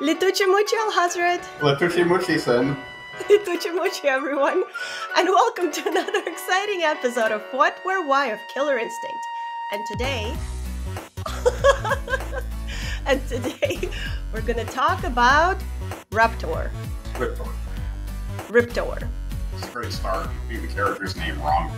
Lituchi Muchi Alhazred, Lituchi Muchi-san. Lituchi Muchi everyone, and welcome to another exciting episode of What, Where, Why of Killer Instinct. And today, we're gonna talk about Riptor. Riptor. Riptor. It's a great start. You get the character's name wrong.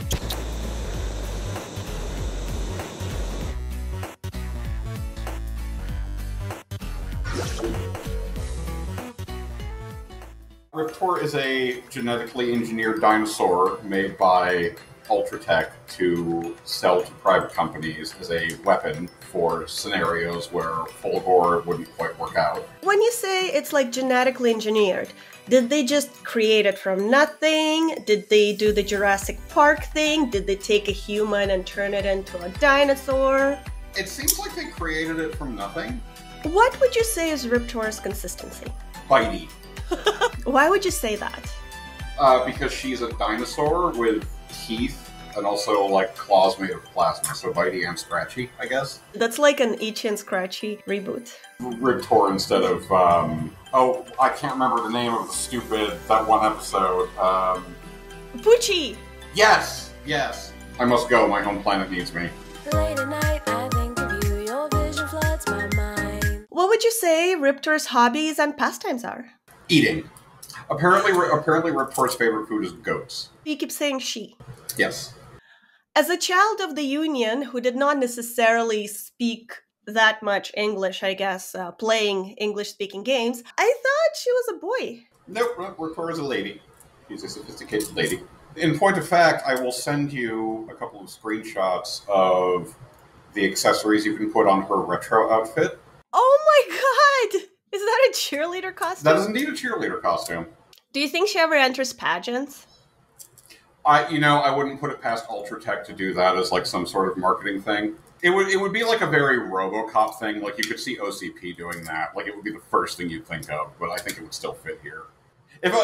Riptor is a genetically engineered dinosaur made by Ultratech to sell to private companies as a weapon for scenarios where full gore wouldn't quite work out. When you say it's like genetically engineered, did they just create it from nothing? Did they do the Jurassic Park thing? Did they take a human and turn it into a dinosaur? It seems like they created it from nothing. What would you say is Riptor's consistency? Bitey. Why would you say that? Because she's a dinosaur with teeth and also like claws made of plasma, so bitey and scratchy, I guess. That's like an Itchy and Scratchy reboot. Riptor instead of I can't remember the name of that one episode. Poochie! Yes. I must go. My home planet needs me. Late at night, I think of you. Your vision floods my mind. What would you say Riptor's hobbies and pastimes are? Eating. Apparently Riptor's favorite food is goats. You keep saying she. Yes. As a child of the Union who did not necessarily speak that much English, I guess, playing English-speaking games, I thought she was a boy. Nope, Riptor is a lady. She's a sophisticated lady. In point of fact, I will send you a couple of screenshots of the accessories you can put on her retro outfit. Oh my god! Is that a cheerleader costume? That is indeed a cheerleader costume. Do you think she ever enters pageants? I wouldn't put it past Ultratech to do that as like some sort of marketing thing. It would be like a very RoboCop thing. Like you could see OCP doing that. Like it would be the first thing you'd think of, but I think it would still fit here. If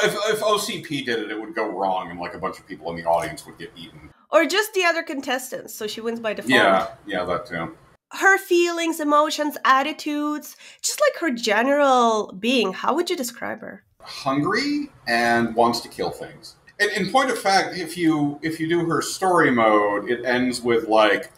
OCP did it, it would go wrong, and like a bunch of people in the audience would get eaten. Or just the other contestants, so she wins by default. Yeah, that too. Her feelings, emotions, attitudes, just like her general being, how would you describe her? Hungry and wants to kill things. In point of fact, if you do her story mode, it ends with like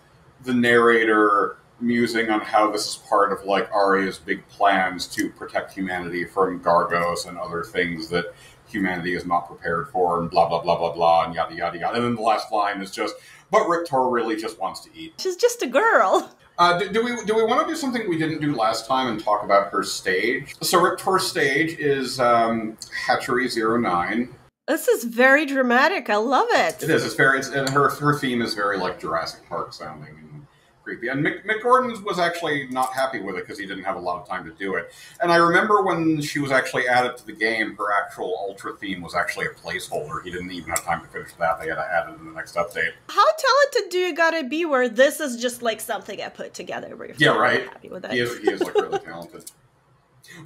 the narrator musing on how this is part of like Arya's big plans to protect humanity from Gargos and other things that humanity is not prepared for, and blah blah blah blah blah, and yada yada yada. And then the last line is just, but Riptor really just wants to eat. She's just a girl. Do we want to do something we didn't do last time and talk about her stage? So Riptor's stage is Hatchery 09. This is very dramatic. I love it. It is. And her theme is very like Jurassic Park sounding and creepy. And Mick Gordon was actually not happy with it because he didn't have a lot of time to do it. And I remember when she was actually added to the game, her actual Ultra theme was actually a placeholder. He didn't even have time to finish that. They had to add it in the next update. How talented do you gotta be where this is just like something I put together? Where you're right. Happy with it. He is like really talented.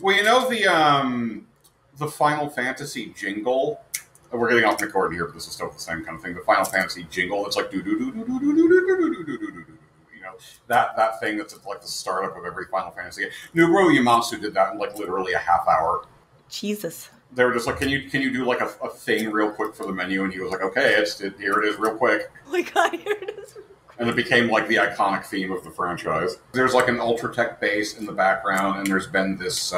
Well, you know the Final Fantasy jingle. We're getting off Mick Gordon here, but this is still the same kind of thing. The Final Fantasy jingle that's like do do do do do do do do do do do do do. That thing that's like the startup of every Final Fantasy game. Nobuo Uematsu did that in like literally a half hour. Jesus. They were just like, can you do like a thing real quick for the menu? And he was like, okay, here it is real quick. Oh my god, here it is. And it became like the iconic theme of the franchise. There's like an Ultratech base in the background, and there's been this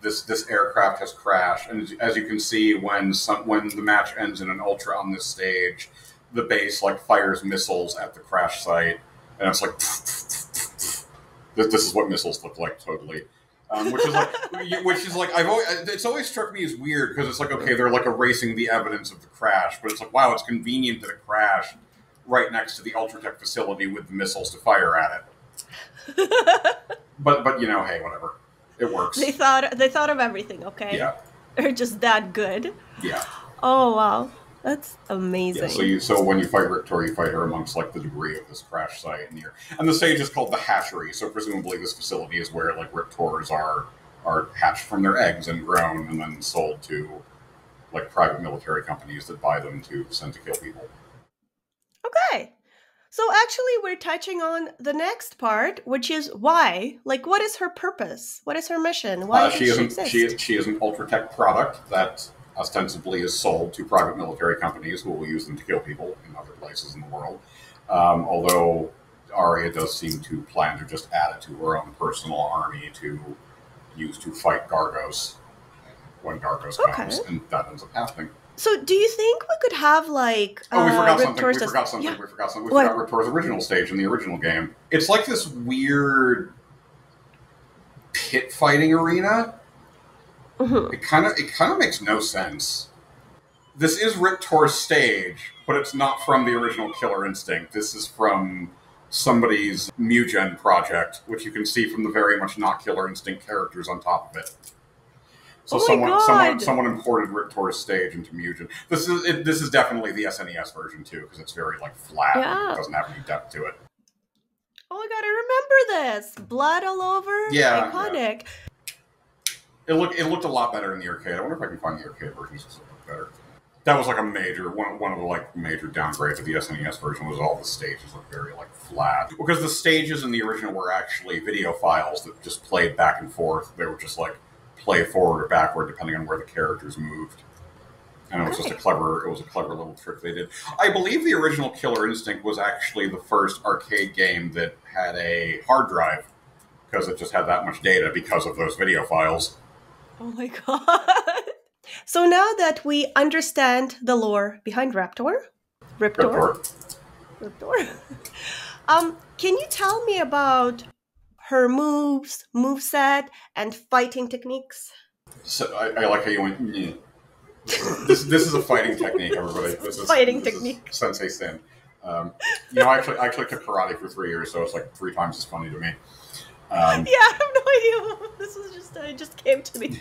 this aircraft has crashed. And as you can see, when the match ends in an Ultra on this stage, the base like fires missiles at the crash site. And it's like, this is what missiles look like, totally. Which is like, it's always struck me as weird because it's like, okay, they're like erasing the evidence of the crash, but it's like, wow, it's convenient that it crashed right next to the Ultratech facility with the missiles to fire at it. but hey, whatever, it works. They thought of everything. Okay. Yeah. They're just that good. Yeah. Oh wow. That's amazing. Yeah, so when you fight Riptor, you fight her amongst like the debris of this crash site, and the stage is called the Hatchery. So presumably this facility is where like Riptors are hatched from their eggs and grown and then sold to like private military companies that buy them to send to kill people. Okay, So actually, we're touching on the next part, which is why. Like, what is her purpose? What is her mission? Why does she exist? She is an ultra-tech product that ostensibly is sold to private military companies who will use them to kill people in other places in the world. Although Arya does seem to plan to just add it to her own personal army to use to fight Gargos when Gargos comes, and that ends up happening. So, do you think we could have like? We forgot something. We Yeah. forgot Riptor's original stage in the original game. It's like this weird pit fighting arena. Mm-hmm. It kind of makes no sense. This is Riptor's stage, but it's not from the original Killer Instinct. This is from somebody's Mugen project, which you can see from the very much not Killer Instinct characters on top of it. So someone imported Riptor's stage into Mugen. This is definitely the SNES version too, because it's very like flat. Yeah. It doesn't have any depth to it. Oh my god, I remember this. Blood all over. Yeah. Iconic. Yeah. It looked a lot better in the arcade. I wonder if I can find the arcade version to look better. That was like a major one of the like major downgrades of the SNES version was all the stages look very like flat. Because the stages in the original were actually video files that just played back and forth. They were just like play forward or backward depending on where the characters moved. And it was just a clever little trick they did. I believe the original Killer Instinct was actually the first arcade game that had a hard drive because it just had that much data because of those video files. Oh my god. So now that we understand the lore behind Riptor, can you tell me about her moves, moveset, and fighting techniques? So I like how you went. Nyeh. This is a fighting technique, everybody. This is technique. Sensei Sin. I actually took karate for 3 years, so it's like 3 times as funny to me. I have no idea. This was it just came to me.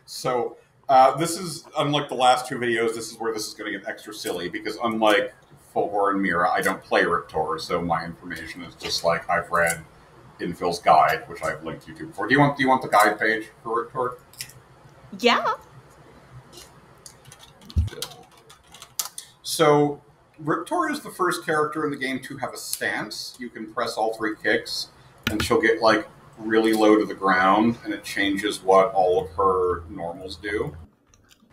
So this is unlike the last 2 videos. This is where this is going to get extra silly because unlike Fulgor and Mira, I don't play Riptor, so my information is just like I've read Infil's guide, which I've linked you to before. Do you want the guide page for Riptor? Yeah. So Riptor is the first character in the game to have a stance. You can press all 3 kicks, and she'll get like really low to the ground, and it changes what all of her normals do.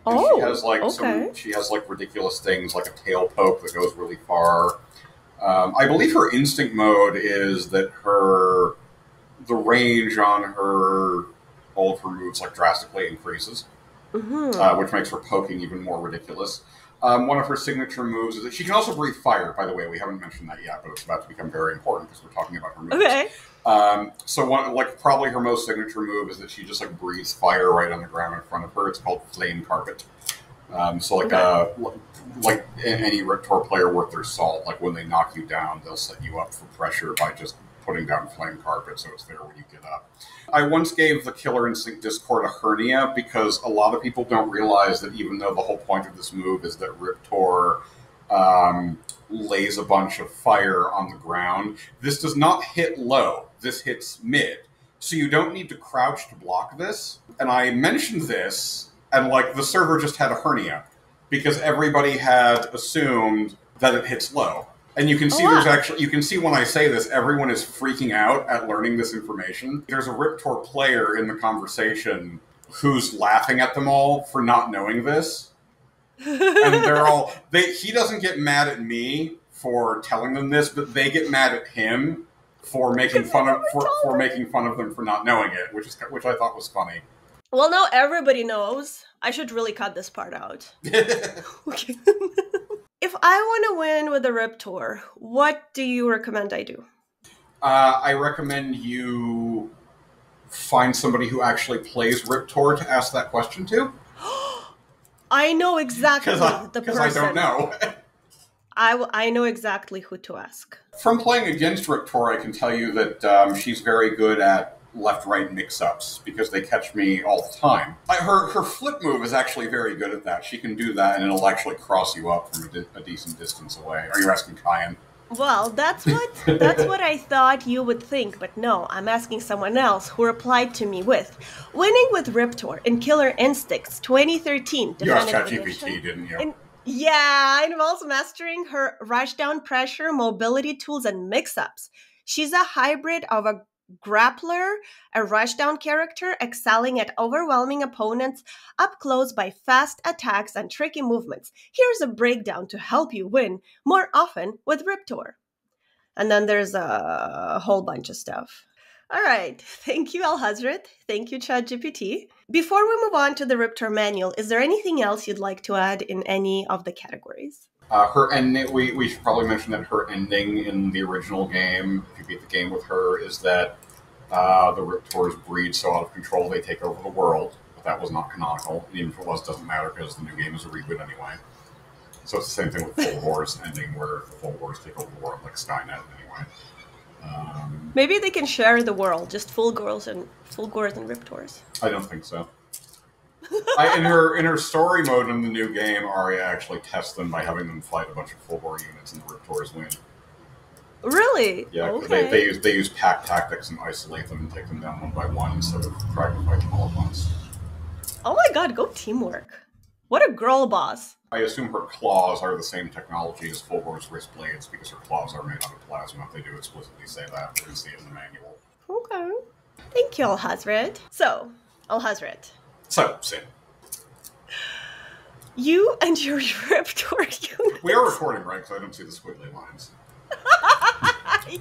And she has like she has like ridiculous things like a tail poke that goes really far. I believe her instinct mode is that the range on all of her moves like drastically increases, which makes her poking even more ridiculous. One of her signature moves is that she can also breathe fire. By the way, we haven't mentioned that yet, but it's about to become very important because we're talking about her moves. Okay. So probably her most signature move is that she just like breathes fire right on the ground in front of her. It's called Flame Carpet. Like any Riptor player worth their salt, like when they knock you down, they'll set you up for pressure by just putting down Flame Carpet so it's there when you get up. I once gave the Killer Instinct Discord a hernia because a lot of people don't realize that even though the whole point of this move is that Riptor lays a bunch of fire on the ground, this does not hit low. This hits mid. So you don't need to crouch to block this. And I mentioned this, and like the server just had a hernia because everybody had assumed that it hits low. And you can see you can see when I say this, everyone is freaking out at learning this information. There's a Riptor player in the conversation who's laughing at them all for not knowing this. And he doesn't get mad at me for telling them this, but they get mad at him for making fun of them for not knowing it, which I thought was funny. Well, now everybody knows. I should really cut this part out. Okay. If I want to win with a Riptor, what do you recommend I do? I recommend you find somebody who actually plays Riptor to ask that question to. I know exactly the person. Because I don't know. I know exactly who to ask. From playing against Riptor, I can tell you that she's very good at left-right mix-ups because they catch me all the time. Her flip move is actually very good at that. She can do that, and it'll actually cross you up from a decent distance away. Are you asking Kyan? Well, that's what I thought you would think, but no, I'm asking someone else who replied to me with winning with Riptor in Killer Instincts 2013. You asked ChatGPT, didn't you? Yeah, it involves mastering her rushdown pressure, mobility tools, and mix-ups. She's a hybrid of a grappler, a rushdown character, excelling at overwhelming opponents up close by fast attacks and tricky movements. Here's a breakdown to help you win more often with Riptor. And then there's a whole bunch of stuff. All right. Thank you, Alhazred. Thank you, ChatGPT. Before we move on to the Riptor manual, is there anything else you'd like to add in any of the categories? Her ending, we should probably mention that her ending in the original game, if you beat the game with her, is that the Riptors breed so out of control they take over the world. But that was not canonical. Even if it was, doesn't matter because the new game is a reboot anyway. So it's the same thing with Full Wars ending, where the Full Wars take over the world like Skynet anyway. Maybe they can share the world, just full girls and Riptors. I don't think so. In her story mode in the new game, Arya actually tests them by having them fight a bunch of full bore units, and the Riptors win. Really? Yeah, okay. they use pack tactics and isolate them and take them down one by one instead of trying to fight them all at once. Oh my god, go teamwork. What a girl boss. I assume her claws are the same technology as Fulgor's wrist blades because her claws are made out of plasma. They do explicitly say that. You can see it in the manual. Okay. Thank you, Alhazred. So, Alhazred. So, Sin. You and your Riptor unit. We are recording, right? Because I don't see the squiggly lines.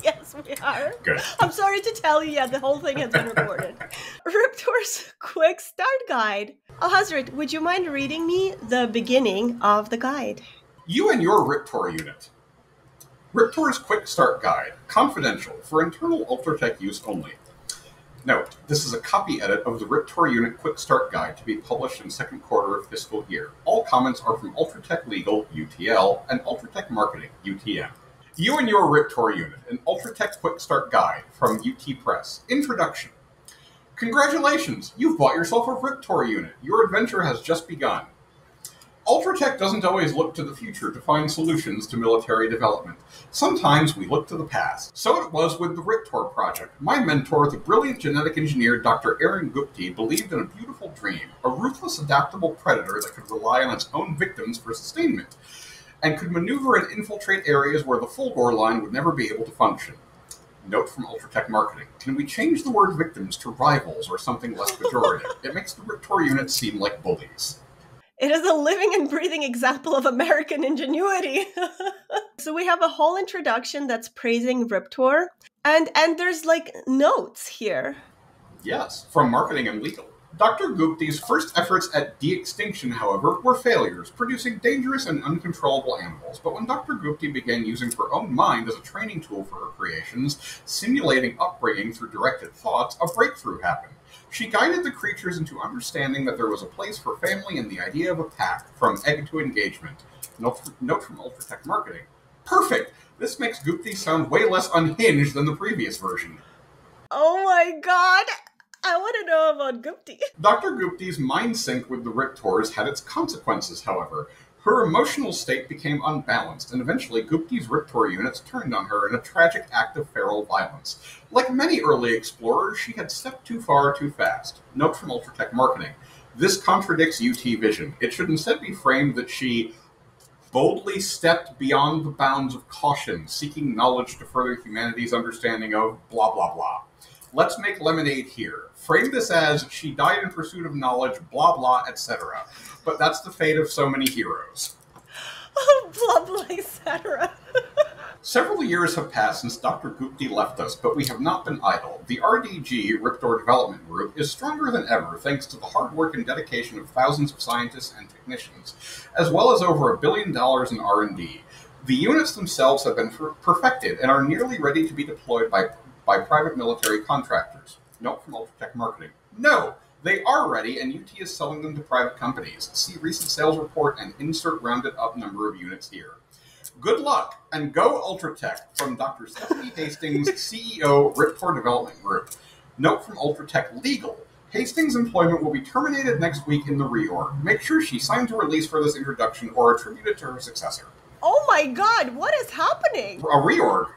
Yes, we are. Good. I'm sorry to tell you, yeah, the whole thing has been recorded. Riptor's Quick Start Guide. Alhazred, would you mind reading me the beginning of the guide? You and your Riptor unit. Riptor's Quick Start Guide. Confidential. For internal Ultratech use only. Note, this is a copy edit of the Riptor Unit Quick Start Guide to be published in second quarter of fiscal year. All comments are from Ultratech Legal, UTL, and Ultratech Marketing, UTM. You and your Riptor Unit, an Ultratech Quick Start Guide from UT Press. Introduction. Congratulations! You've bought yourself a Riptor Unit. Your adventure has just begun. Ultratech doesn't always look to the future to find solutions to military development. Sometimes we look to the past. So it was with the Riptor project. My mentor, the brilliant genetic engineer Dr. Aaron Gupti, believed in a beautiful dream, a ruthless, adaptable predator that could rely on its own victims for sustainment, and could maneuver and infiltrate areas where the Fulgor line would never be able to function. Note from Ultratech Marketing. Can we change the word victims to rivals or something less pejorative? It makes the Riptor unit seem like bullies. It is a living and breathing example of American ingenuity. So we have a whole introduction that's praising Riptor, and there's like notes here. Yes, from marketing and legal. Dr. Gupti's first efforts at de-extinction, however, were failures, producing dangerous and uncontrollable animals. But when Dr. Gupti began using her own mind as a training tool for her creations, simulating upbringing through directed thoughts, a breakthrough happened. She guided the creatures into understanding that there was a place for family and the idea of a pack, from egg to engagement. Note from Ultratech Marketing. Perfect! This makes Gupti sound way less unhinged than the previous version. Oh my god! I want to know about Gupti. Dr. Gupti's mind sync with the Riptors had its consequences, however. Her emotional state became unbalanced, and eventually Gupti's Riptor units turned on her in a tragic act of feral violence. Like many early explorers, she had stepped too far too fast. Note from Ultratech Marketing. This contradicts UT vision. It should instead be framed that she boldly stepped beyond the bounds of caution, seeking knowledge to further humanity's understanding of blah blah blah. Let's make lemonade here. Frame this as she died in pursuit of knowledge, blah blah, etc. But that's the fate of so many heroes. Blah blah, etc. Several years have passed since Dr. Gupti left us, but we have not been idle. The RDG, Riptor Development Group, is stronger than ever thanks to the hard work and dedication of thousands of scientists and technicians, as well as over $1 billion in R&D. The units themselves have been perfected and are nearly ready to be deployed by private military contractors. Note from Ultratech Marketing. No! They are ready, and UT is selling them to private companies. See recent sales report and insert rounded up number of units here. Good luck, and go Ultratech, from Dr. Stephanie Hastings, CEO, Riptor Development Group. Note from Ultratech Legal. Hastings' employment will be terminated next week in the reorg. Make sure she signs a release for this introduction or attribute it to her successor. Oh my god, what is happening? A reorg?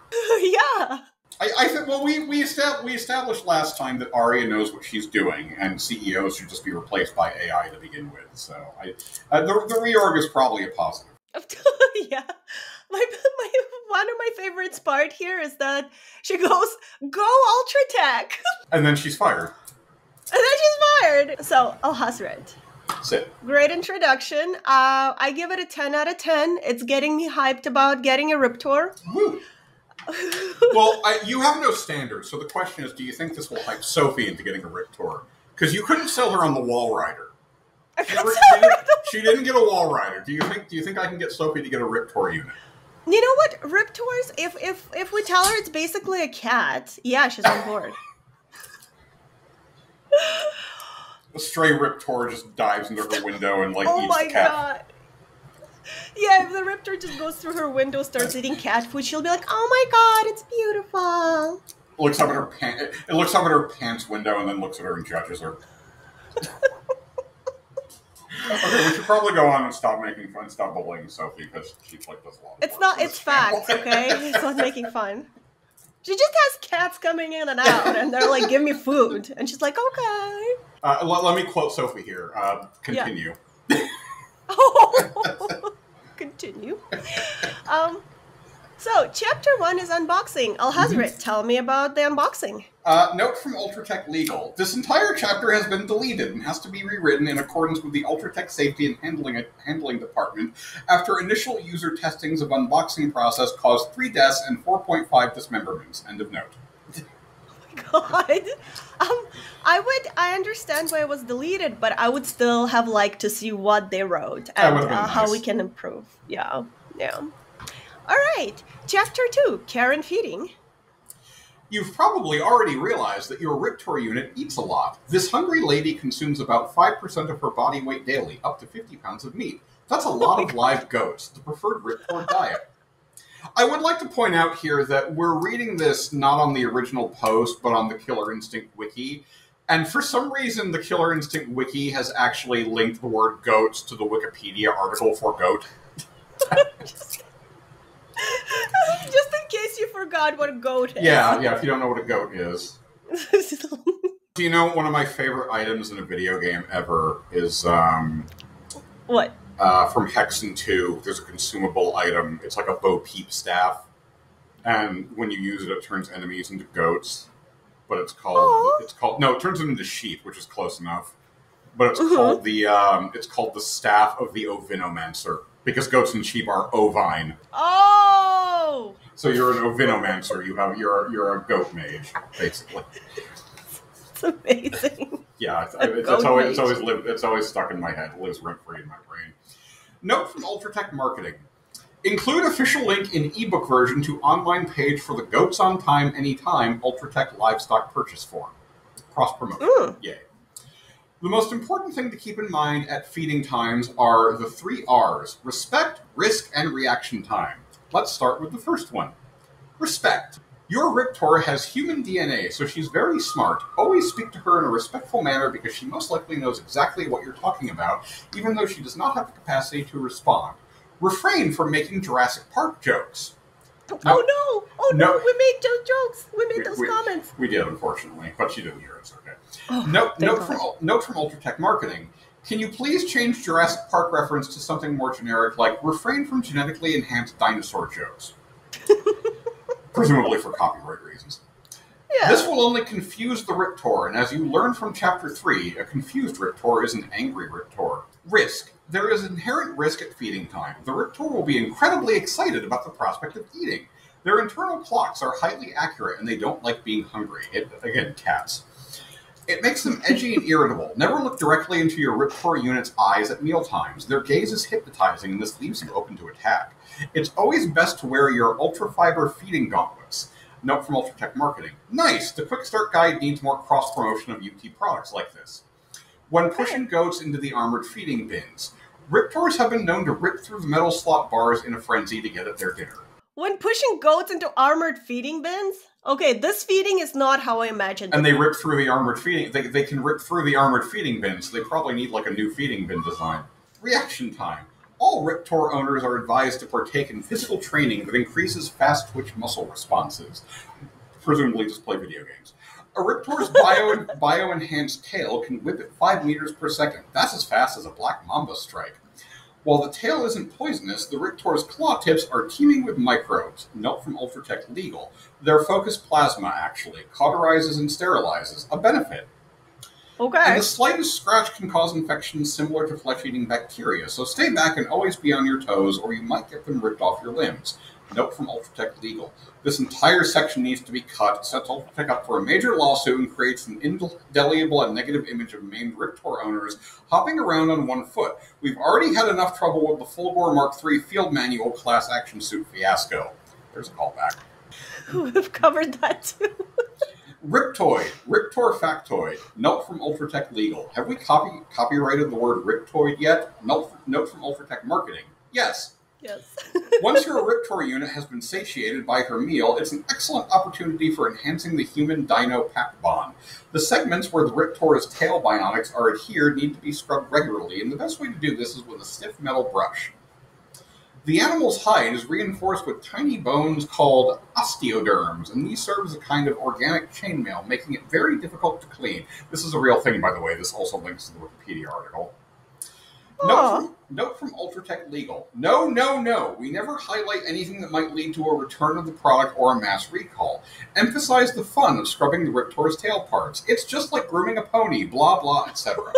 Yeah. I think, well, we established last time that Arya knows what she's doing, and CEOs should just be replaced by AI to begin with. So the reorg is probably a positive. Yeah. One of my favorites part here is that she goes, "Go Ultra Tech," And then she's fired. and then she's fired. So Alhazred. Sit. Great introduction. I give it a 10 out of 10. It's getting me hyped about getting a Riptor. Woo. Well, you have no standards, so the question is, do you think this will hype Sophie into getting a Riptor? Because you couldn't sell her on the Wall Rider. She didn't get a Wall Rider. Do you think I can get Sophie to get a Riptor unit? You know what? Riptors, if we tell her it's basically a cat, yeah, she's on board. A stray Riptor just dives into her window and, like, Oh eats my the cat. god. Yeah, if the Riptor just goes through her window, starts eating cat food, she'll be like, "Oh my god, it's beautiful." Looks up at her it looks up at her pants window and then looks at her and judges her. Okay, we should probably go on and stop making fun, stop bullying Sophie, because she does a lot of It's work not, for it's this family. facts, okay? It's not making fun. She just has cats coming in and out, and they're like, "Give me food." And she's like, "Okay." Let me quote Sophie here. Continue. Oh, continue. So, chapter 1 is unboxing. Alhazred, tell me about the unboxing. Note from Ultratech Legal. This entire chapter has been deleted and has to be rewritten in accordance with the Ultratech Safety and Handling Department after initial user testings of unboxing process caused 3 deaths and 4.5 dismemberments. End of note. God. I understand why it was deleted, but I would still have liked to see what they wrote and how nice. we can improve. Yeah. All right. Chapter 2, Care and Feeding. You've probably already realized that your Riptor unit eats a lot. This hungry lady consumes about 5% of her body weight daily, up to 50 pounds of meat. That's a lot of live goats, the preferred Riptor diet. I would like to point out here that we're reading this not on the original post, but on the Killer Instinct Wiki. And for some reason, the Killer Instinct Wiki has actually linked the word goats to the Wikipedia article for goat. Just in case you forgot what a goat is. Yeah, if you don't know what a goat is. Do you know one of my favorite items in a video game ever is... What? From Hexen 2, there's a consumable item. It's like a Bo Peep staff. And when you use it, it turns enemies into goats. But it's called... No, it turns them into sheep, which is close enough. But it's called the Staff of the Ovinomancer. Because goats and sheep are ovine. Oh! So you're an ovinomancer. You're a goat mage, basically. It's amazing. Yeah, it's always stuck in my head. It lives rent free in my brain. Note from Ultratech Marketing: include official link in ebook version to online page for the Goats on Time Anytime Ultratech livestock purchase form. Cross promotion. Yay. The most important thing to keep in mind at feeding times are the 3 R's: respect, risk, and reaction time. Let's start with the first one. Respect. Your Riptor has human DNA, so she's very smart. Always speak to her in a respectful manner because she most likely knows exactly what you're talking about, even though she does not have the capacity to respond. Refrain from making Jurassic Park jokes. Oh no, we made those jokes. We made those comments. We did, unfortunately, but she didn't hear us, okay. Oh, Note from Ultratech Marketing. Can you please change Jurassic Park reference to something more generic, like refrain from genetically enhanced dinosaur jokes? Presumably for copyright reasons. Yeah. This will only confuse the Riptor, and as you learn from Chapter 3, a confused Riptor is an angry Riptor. Risk. There is inherent risk at feeding time. The Riptor will be incredibly excited about the prospect of eating. Their internal clocks are highly accurate, and they don't like being hungry. Again, cats. It makes them edgy and irritable. Never look directly into your Riptor unit's eyes at mealtimes. Their gaze is hypnotizing, and this leaves you open to attack. It's always best to wear your Ultra Fiber feeding gauntlets. Note from Ultratech Marketing. Nice! The Quick Start Guide needs more cross-promotion of UT products like this. When pushing goats into the armored feeding bins, Riptors have been known to rip through the metal slot bars in a frenzy to get at their dinner. When pushing goats into armored feeding bins? Okay, this feeding is not how I imagined it. And they rip through the armored feeding... They can rip through the armored feeding bins, so they probably need like a new feeding bin design. Reaction time. All Riptor owners are advised to partake in physical training that increases fast-twitch muscle responses. Presumably just play video games. A Riptor's bio-enhanced tail can whip at 5 meters per second. That's as fast as a black mamba strike. While the tail isn't poisonous, the Riptor's claw tips are teeming with microbes. Note from Ultratech Legal. Their focused plasma, actually, cauterizes and sterilizes. A benefit. Okay. And the slightest scratch can cause infections similar to flesh-eating bacteria, so stay back and always be on your toes, or you might get them ripped off your limbs. Note from Ultratech Legal. This entire section needs to be cut, sets Ultratech up for a major lawsuit, and creates an indelible and negative image of maimed Riptor owners hopping around on one foot. We've already had enough trouble with the Fulgore Mark III field manual class action suit fiasco. There's a callback. We've covered that too. Riptoid, Riptor factoid. Note from Ultratech Legal. Have we copyrighted the word Riptoid yet? Note from Ultratech Marketing. Yes. Yes. Once your Riptor unit has been satiated by her meal, it's an excellent opportunity for enhancing the human-dino pack bond. The segments where the Riptor's tail bionics are adhered need to be scrubbed regularly, and the best way to do this is with a stiff metal brush. The animal's hide is reinforced with tiny bones called osteoderms, and these serve as a kind of organic chainmail, making it very difficult to clean. This is a real thing, by the way. This also links to the Wikipedia article. Note from Ultratech Legal. No. We never highlight anything that might lead to a return of the product or a mass recall. Emphasize the fun of scrubbing the Riptor's tail parts. It's just like grooming a pony, blah, blah, etc.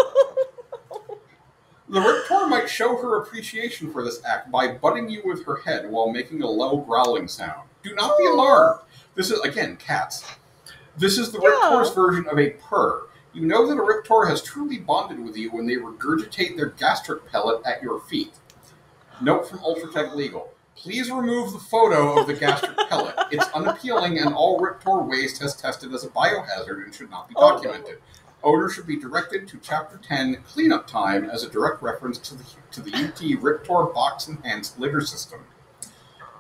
The Riptor might show her appreciation for this act by butting you with her head while making a low growling sound. Do not be alarmed. This is, again, cats. This is the Riptor's version of a purr. You know that a Riptor has truly bonded with you when they regurgitate their gastric pellet at your feet. Note from Ultratech Legal. Please remove the photo of the gastric pellet. It's unappealing, and all Riptor waste has tested as a biohazard and should not be documented. Owners should be directed to Chapter 10, Cleanup Time, as a direct reference to the UT Riptor Box Enhanced Litter System.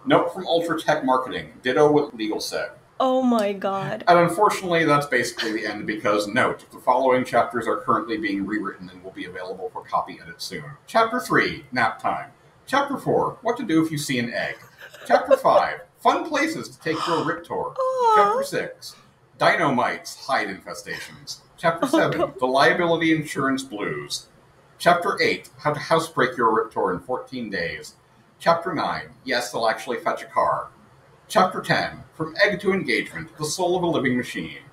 Note from Ultratech Marketing. Ditto what Legal said. Oh my god. And unfortunately, that's basically the end because, note, the following chapters are currently being rewritten and will be available for copy edit soon. Chapter 3, Nap Time. Chapter 4, What to Do If You See an Egg. Chapter 5, Fun Places to Take Your Riptor. Chapter 6, Dino-mites, Hide Infestations. Chapter 7, The Liability Insurance Blues. Chapter 8, How to Housebreak Your Riptor in 14 Days. Chapter 9, Yes, They'll Actually Fetch a Car. Chapter 10, From Egg to Engagement, The Soul of a Living Machine.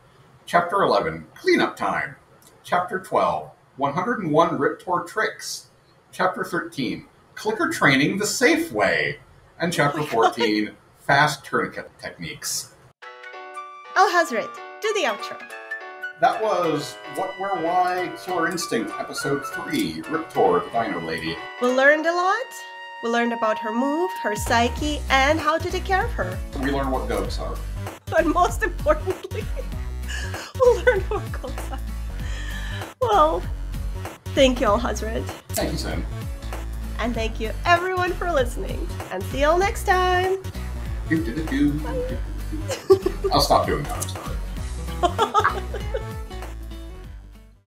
Chapter 11, Cleanup Time. Chapter 12, 101 Riptor Tricks. Chapter 13, Clicker Training the Safe Way. And Chapter 14, Fast Tourniquet Techniques. Alhazred, do the outro. That was What, Where, Why, Killer Instinct, Episode 3, Riptor, the Dino Lady. We learned a lot. We learned about her move, her psyche, and how to take care of her. We learned what goats are. But most importantly, we learned what goats are. Well, thank you, Alhazred. Thank you, Sam. And thank you, everyone, for listening. And see you all next time. I'll stop doing that, I'm sorry.